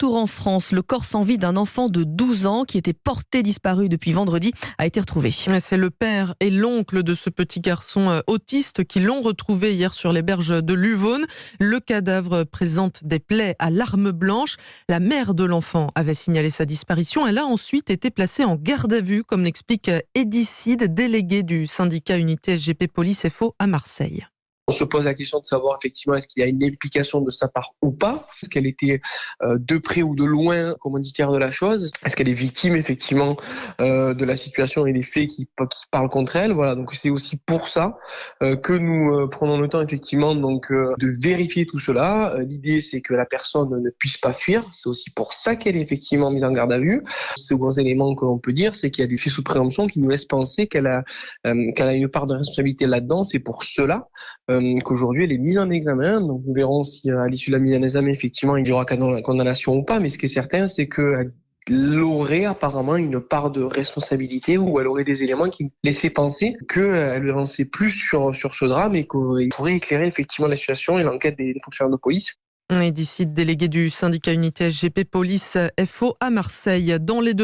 Partout en France, le corps sans vie d'un enfant de 12 ans qui était porté disparu depuis vendredi a été retrouvé. C'est le père et l'oncle de ce petit garçon autiste qui l'ont retrouvé hier sur les berges de l'Uvonne. Le cadavre présente des plaies à l'arme blanche. La mère de l'enfant avait signalé sa disparition. Elle a ensuite été placée en garde à vue, comme l'explique Eddy Cid, délégué du syndicat Unité SGP Police FO à Marseille. On se pose la question de savoir effectivement est-ce qu'il y a une implication de sa part ou pas. Est-ce qu'elle était de près ou de loin commanditaire de la chose. Est-ce qu'elle est victime effectivement de la situation et des faits qui parlent contre elle. Voilà, donc c'est aussi pour ça que nous prenons le temps effectivement donc de vérifier tout cela. L'idée c'est que la personne ne puisse pas fuir. C'est aussi pour ça qu'elle est effectivement mise en garde à vue. Le second élément que l'on peut dire, c'est qu'il y a des faits sous présomption qui nous laissent penser qu'elle a une part de responsabilité là-dedans. C'est pour cela qu'aujourd'hui elle est mise en examen. Donc nous verrons si à l'issue de la mise en examen effectivement il y aura condamnation ou pas, mais ce qui est certain c'est qu'elle aurait apparemment une part de responsabilité ou elle aurait des éléments qui laissaient penser qu'elle en sait plus sur ce drame et qu'il pourrait éclairer effectivement la situation et l'enquête des fonctionnaires de police. Et d'ici, délégué du syndicat Unité SGP Police FO à Marseille. Dans les deux